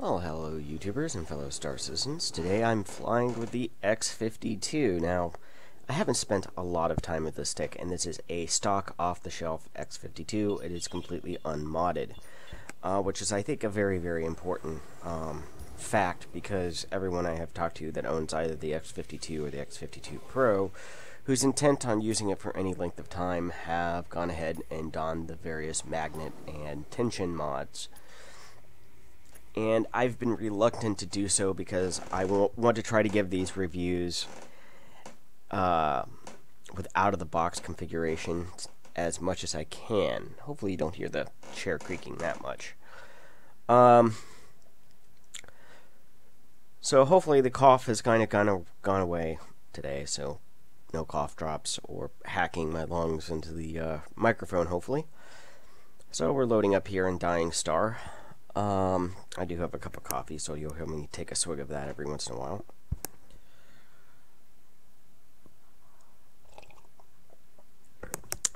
Well, hello YouTubers and fellow star citizens. Today I'm flying with the X52. Now, I haven't spent a lot of time with this stick, and this is a stock off-the-shelf X52. It is completely unmodded, which is, I think, a very, very important fact, because everyone I have talked to that owns either the X52 or the X52 Pro, who's intent on using it for any length of time, have gone ahead and donned the various magnet and tension mods. And I've been reluctant to do so because I want to try to give these reviews with out-of-the-box configuration as much as I can. Hopefully you don't hear the chair creaking that much. So hopefully the cough has kind of gone away today, so no cough drops or hacking my lungs into the microphone, hopefully. So we're loading up here in Dying Star. I do have a cup of coffee, so you'll hear me take a swig of that every once in a while.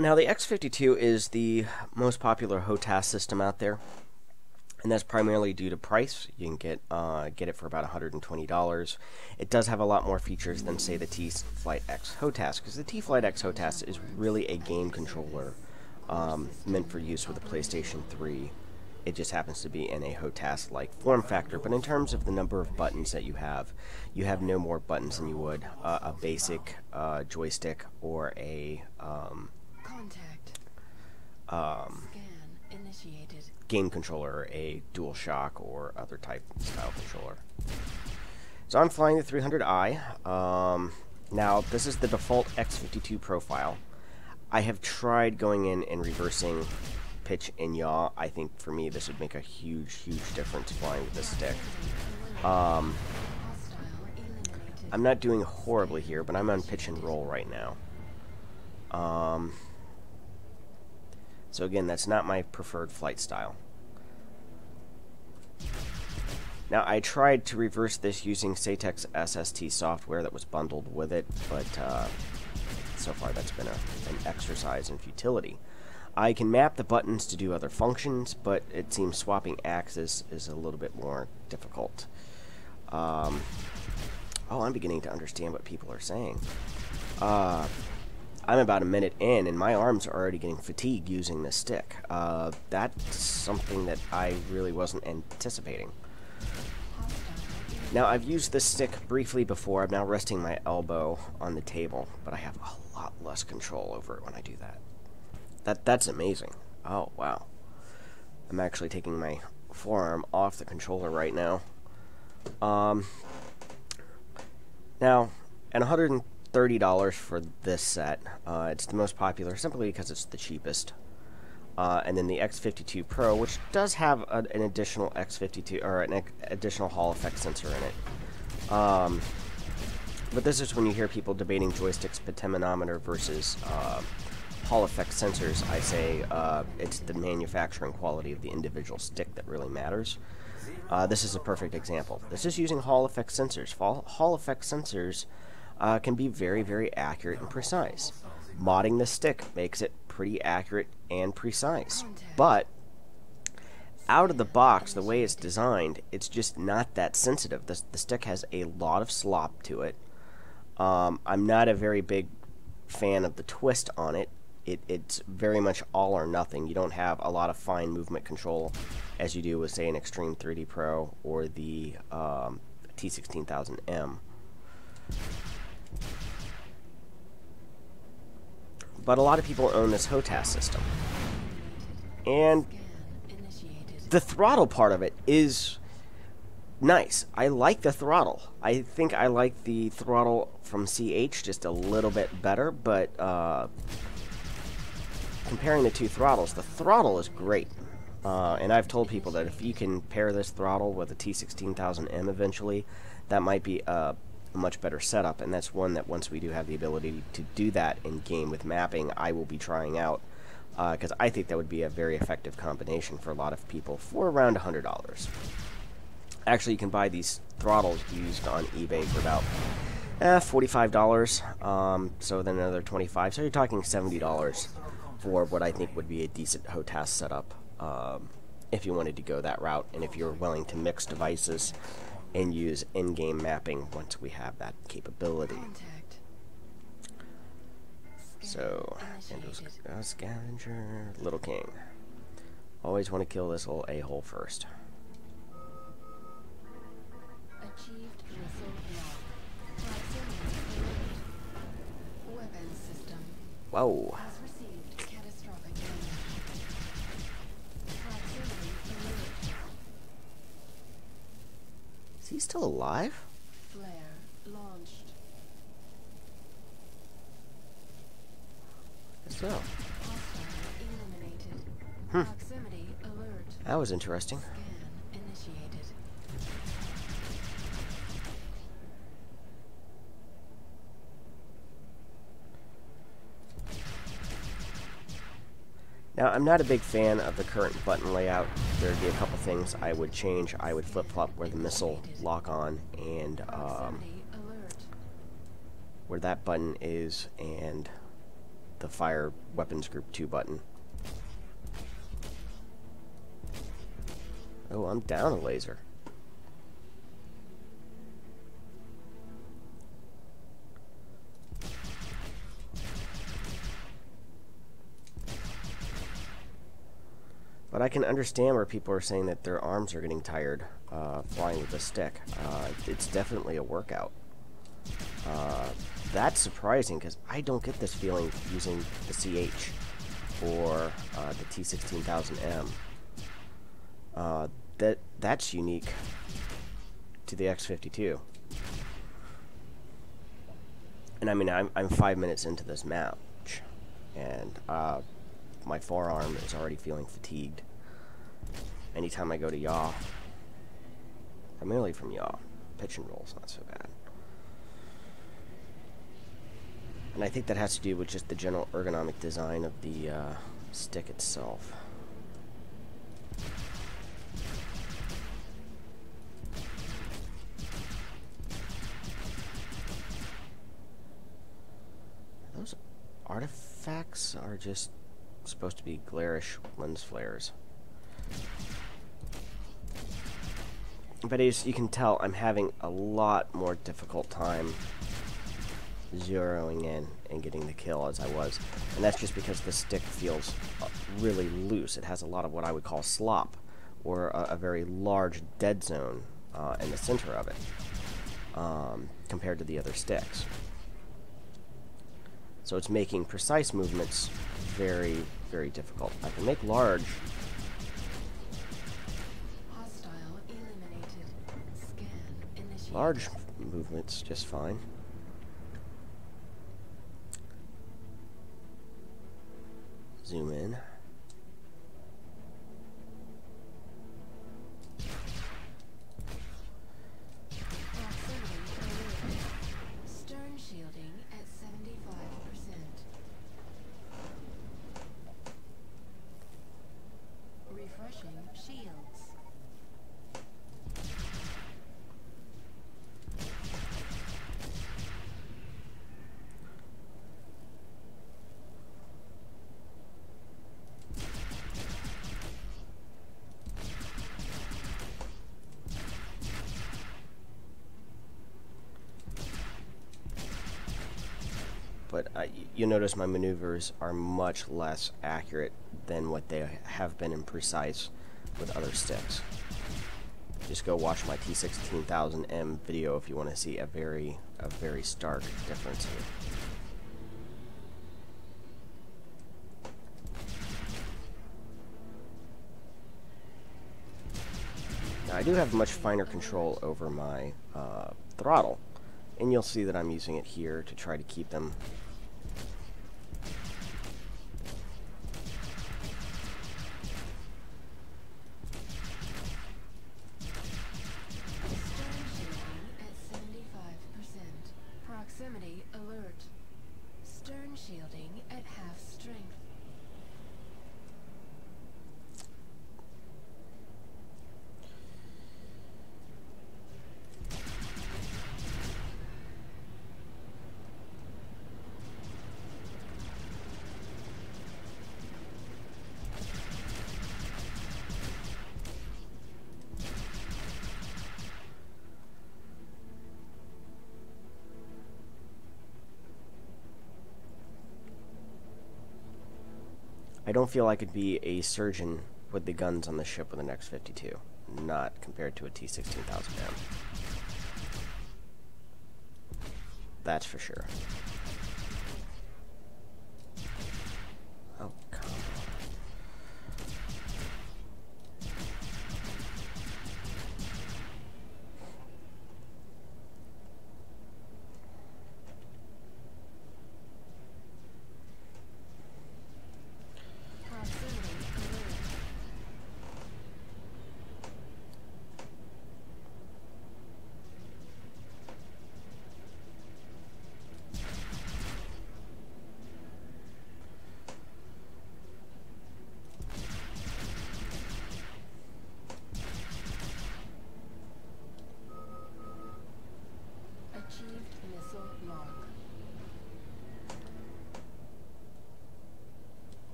Now, the X52 is the most popular HOTAS system out there, and that's primarily due to price. You can get it for about $120. It does have a lot more features than, say, the T-Flight X HOTAS, because the T-Flight X HOTAS is really a game controller meant for use with a PlayStation 3. It just happens to be in a HOTAS-like form factor, but in terms of the number of buttons that you have no more buttons than you would a basic joystick or a game controller, a DualShock, or other type style controller. So I'm flying the 300i. Now, this is the default X52 profile. I have tried going in and reversing pitch and yaw. I think for me this would make a huge difference flying with this stick. I'm not doing horribly here, but I'm on pitch and roll right now. So again, that's not my preferred flight style. Now, I tried to reverse this using Saitek's SST software that was bundled with it, but so far that's been an exercise in futility. I can map the buttons to do other functions, but it seems swapping axes is a little bit more difficult. Oh, I'm beginning to understand what people are saying. I'm about a minute in, and my arms are already getting fatigued using this stick. That's something that I really wasn't anticipating. Now, I've used this stick briefly before. I'm now resting my elbow on the table, but I have a lot less control over it when I do that. That's amazing. Oh, wow. I'm actually taking my forearm off the controller right now. Now, at $130 for this set, it's the most popular simply because it's the cheapest. And then the X52 Pro, which does have an additional X52 or an additional Hall effect sensor in it. But this is when you hear people debating joystick's potentiometer versus Hall effect sensors. I say it's the manufacturing quality of the individual stick that really matters. This is a perfect example. This is using Hall effect sensors. Hall effect sensors can be very accurate and precise. Modding the stick makes it pretty accurate and precise. But out of the box, the way it's designed, it's just not that sensitive. The stick has a lot of slop to it. I'm not a very big fan of the twist on it. It's very much all or nothing. You don't have a lot of fine movement control as you do with, say, an Extreme 3D Pro or the T16000M. But a lot of people own this HOTAS system. And the throttle part of it is nice. I like the throttle. I think I like the throttle from CH just a little bit better, but comparing the two throttles, the throttle is great. And I've told people that if you can pair this throttle with a T16000M eventually, that might be a much better setup, and that's one that once we do have the ability to do that in game with mapping, I will be trying out, because I think that would be a very effective combination for a lot of people for around $100. Actually, you can buy these throttles used on eBay for about $45, so then another $25, so you're talking $70 for what I think would be a decent HOTAS setup if you wanted to go that route, and if you're willing to mix devices and use in-game mapping once we have that capability. So, Scavenger, Little King. Always want to kill this little a-hole first. Achieved missile block. Weapon system. Whoa. Has received catastrophic damage. Proximity alert. Is he still alive? Flare launched. So. Hostile eliminated. Proximity alert. That was interesting. Scan initiated. Now, I'm not a big fan of the current button layout. There'd be a couple things I would change. I would flip-flop where the missile lock on and Proximity alert. where that button is, and the fire weapons group 2 button. Oh, I'm down a laser. But I can understand where people are saying that their arms are getting tired flying with a stick. It's definitely a workout. That's surprising because I don't get this feeling using the CH or the T16000M. That's unique to the X52. And I mean, I'm 5 minutes into this match, and my forearm is already feeling fatigued. Anytime I go to yaw, primarily from yaw, pitch and roll's not so bad. And I think that has to do with just the general ergonomic design of the stick itself. Those artifacts are just supposed to be glarish lens flares. But as you can tell, I'm having a lot more difficult time zeroing in and getting the kill as I was. And that's just because the stick feels really loose. It has a lot of what I would call slop, or a very large dead zone in the center of it, compared to the other sticks. So it's making precise movements very, very difficult. I can make large. Hostile eliminated. Scan initiated. Large movements just fine. Zoom in. Proximity alert. Stern shielding at 75%. Refreshing shields. But you notice my maneuvers are much less accurate than what they have been in precise with other sticks. Just go watch my T16000M video if you want to see a very stark difference here. Now, I do have much finer control over my throttle, and you'll see that I'm using it here to try to keep them Proximity alert. Stern shielding at half strength. don't feel I could be a surgeon with the guns on the ship with an X52, not compared to a T16000M. That's for sure. Oh, come on.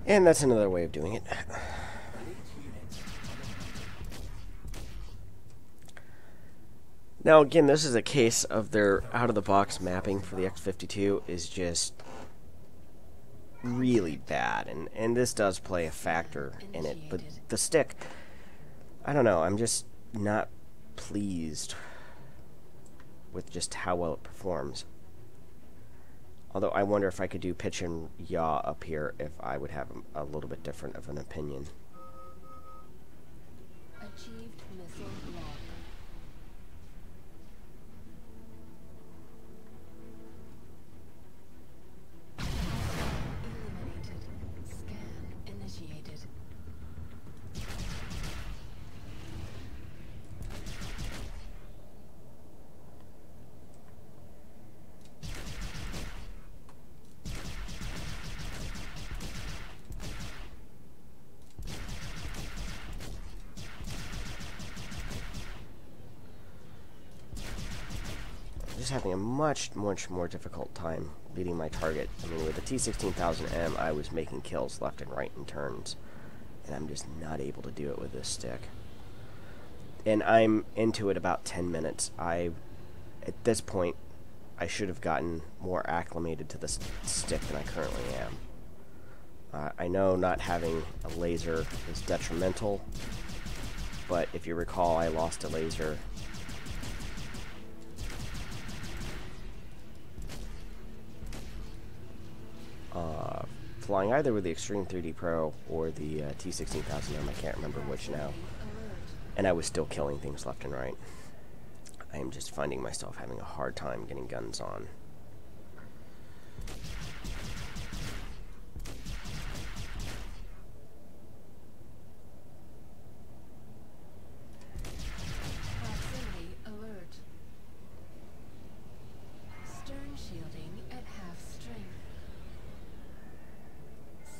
And that's another way of doing it. Now again, this is a case of their out-of-the-box mapping for the X52 is just really bad, and this does play a factor in it, but the stick, I don't know, I'm just not pleased with just how well it performs. Although I wonder if I could do pitch and yaw up here if I would have a little bit different of an opinion. Achieved missile lock. Eliminated. Scan initiated. Just having a much more difficult time beating my target. I mean, with the T16000M, I was making kills left and right in turns, and I'm just not able to do it with this stick. And I'm into it about 10 minutes. At this point, I should have gotten more acclimated to the stick than I currently am. I know not having a laser is detrimental, but if you recall, I lost a laser flying either with the Extreme 3D Pro or the T16000M, I can't remember which now, and I was still killing things left and right. I am just finding myself having a hard time getting guns on. Proximity alert. Stern shielding at half strength.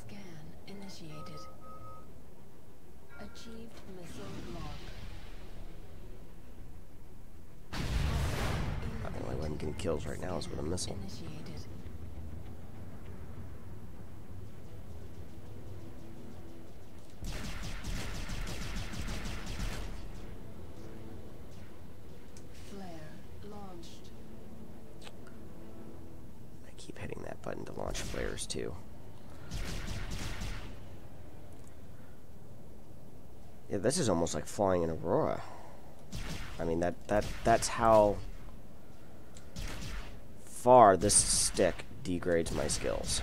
Scan initiated. Achieved missile lock. The only way I'm getting kills right now is with a missile. Initiated. Flare launched. I keep hitting that button to launch flares too. Yeah, this is almost like flying an Aurora. I mean, that's how far this stick degrades my skills.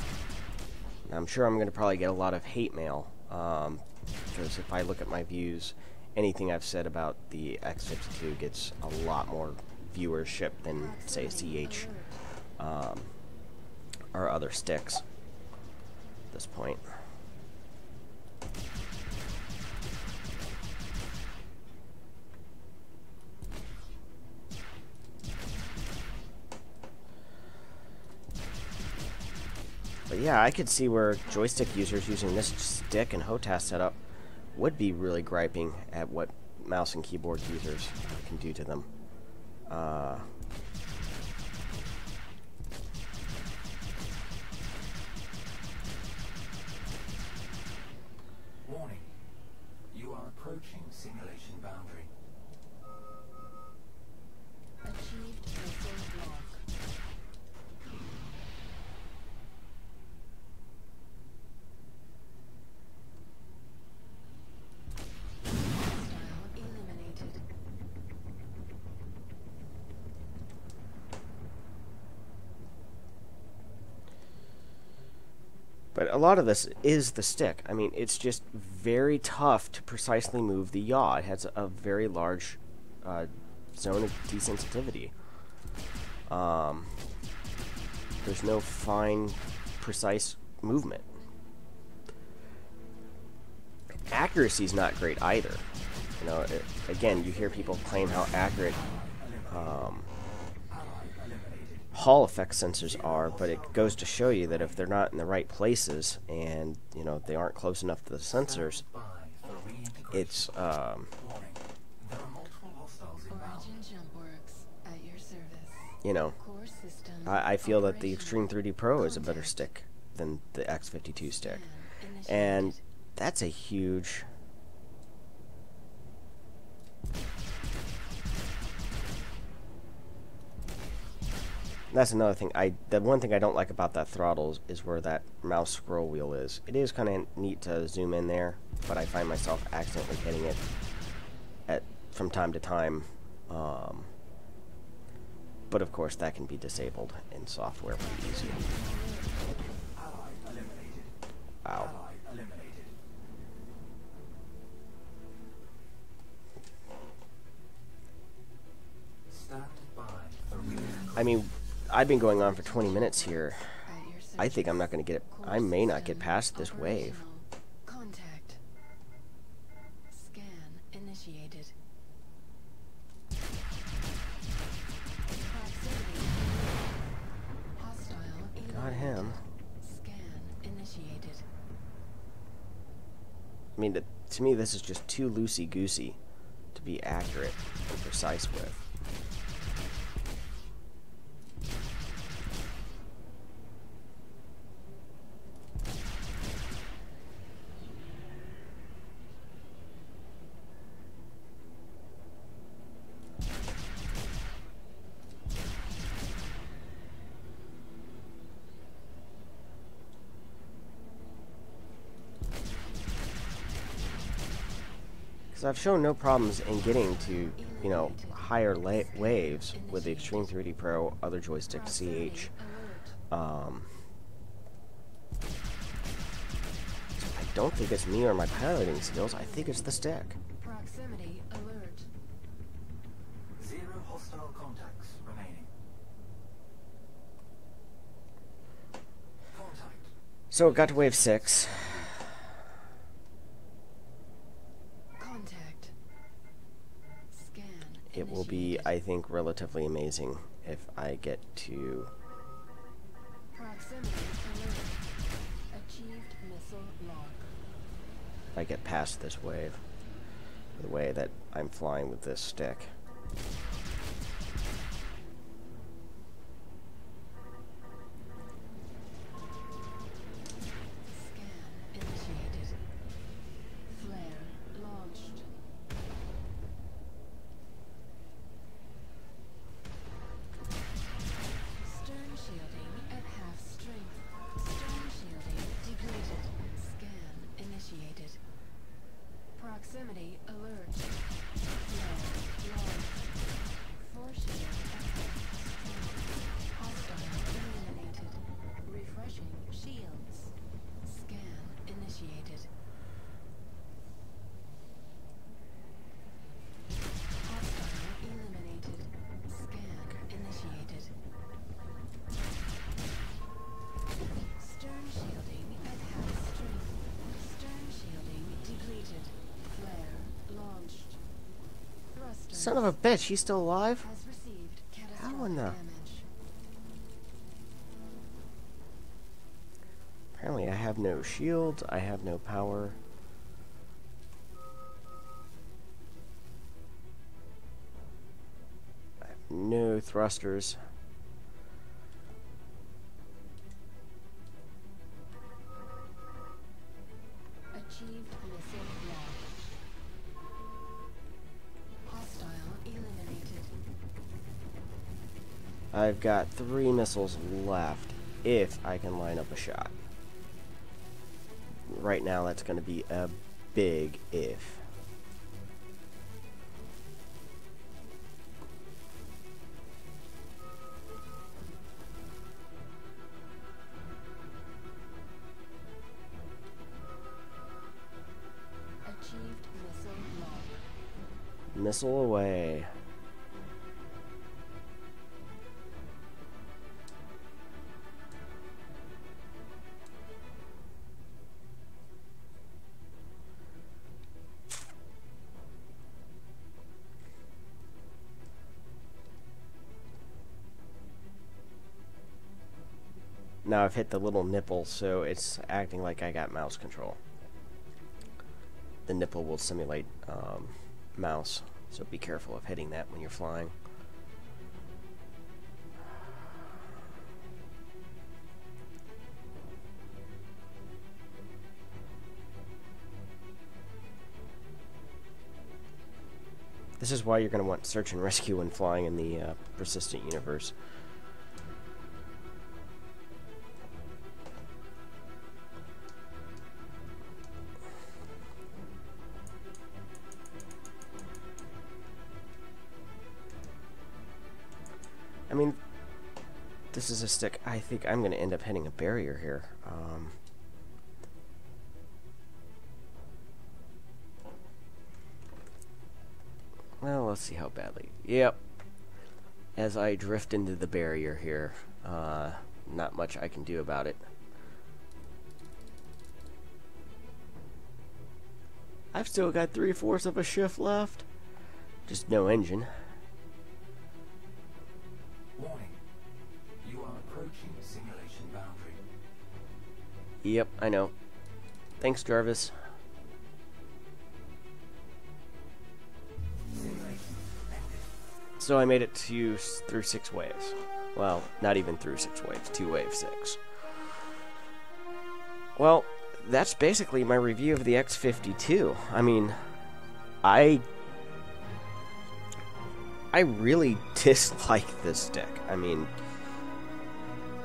Now, I'm sure I'm going to probably get a lot of hate mail, because if I look at my views, anything I've said about the X52 gets a lot more viewership than, say, CH or other sticks at this point. But yeah, I could see where joystick users using this stick and HOTAS setup would be really griping at what mouse and keyboard users can do to them. Warning. You are approaching simulation boundary. But a lot of this is the stick. I mean, it's just very tough to precisely move the yaw. It has a very large zone of desensitivity. There's no fine, precise movement. Accuracy's not great either. You know, again, you hear people claim how accurate Hall effect sensors are, but it goes to show you that if they're not in the right places and, you know, they aren't close enough to the sensors, it's you know, I feel that the Extreme 3D Pro is a better stick than the X52 stick, and that's a huge that's another thing. The one thing I don't like about that throttle is where that mouse scroll wheel is. It is kind of neat to zoom in there, but I find myself accidentally hitting it from time to time. But of course, that can be disabled in software pretty easy. Wow. I mean, I've been going on for 20 minutes here. I think I'm not going to get it. I may not get past this wave. Contact. Scan initiated. Got him. Scan initiated. I mean, to me, this is just too loosey-goosey to be accurate and precise with. I've shown no problems in getting to, you know, higher waves with the Extreme 3D Pro, other joystick, CH. I don't think it's me or my piloting skills. I think it's the stick. Proximity alert. 0 hostile contacts remaining. Contact. So it got to wave 6. It will be, I think, relatively amazing if I get to... Proximity alert. Achieved missile lock. If I get past this wave, the way that I'm flying with this stick. Scan initiated. Flare launched. Stern shielding at half strength. Stern shielding depleted. Scan initiated. Proximity alert. Flare launched. Force shield at half strength. Hostile eliminated. Refreshing shields. Scan initiated. Hostile eliminated. Scan initiated. Stern shielding at half strength. Stern shielding depleted. Flare launched. Thrusters Son of a bitch, he's still alive? has received How in catastrophic the... damage. Apparently I have no shields, I have no power. I have no thrusters. Achieved missile lock. Hostile eliminated. I've got 3 missiles left if I can line up a shot. Right now that's going to be a big if. Missile away. Now I've hit the little nipple, so it's acting like I got mouse control. The nipple will simulate mouse, so be careful of hitting that when you're flying. This is why you're going to want search and rescue when flying in the persistent universe. I mean, this is a stick. I think I'm going to end up hitting a barrier here. Well, let's see how badly. Yep. As I drift into the barrier here, not much I can do about it. I've still got 3/4 of a shift left. Just no engine. Warning. You are approaching the simulation boundary. Yep, I know. Thanks, Jarvis. So I made it through 6 waves. Well, not even through 6 waves. 2 wave 6. Well, that's basically my review of the X52. I mean, I really dislike this stick. I mean,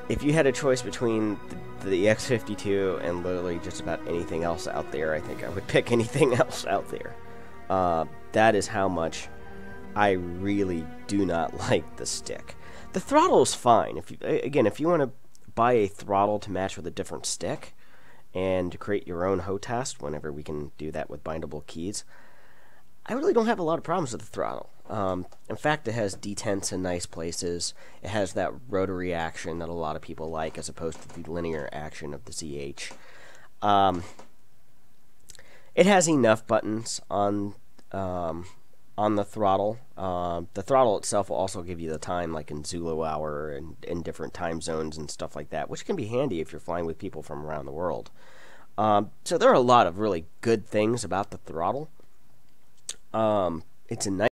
if you had a choice between the X52 and literally just about anything else out there, I think I would pick anything else out there. That is how much I really do not like the stick. The throttle is fine. If you want to buy a throttle to match with a different stick and to create your own HOTAS, whenever we can do that with bindable keys, I really don't have a lot of problems with the throttle. In fact, it has detents in nice places. It has that rotary action that a lot of people like, as opposed to the linear action of the ZH. It has enough buttons on the throttle. The throttle itself will also give you the time, like in Zulu hour and in different time zones and stuff like that, which can be handy if you're flying with people from around the world. So there are a lot of really good things about the throttle. It's a nice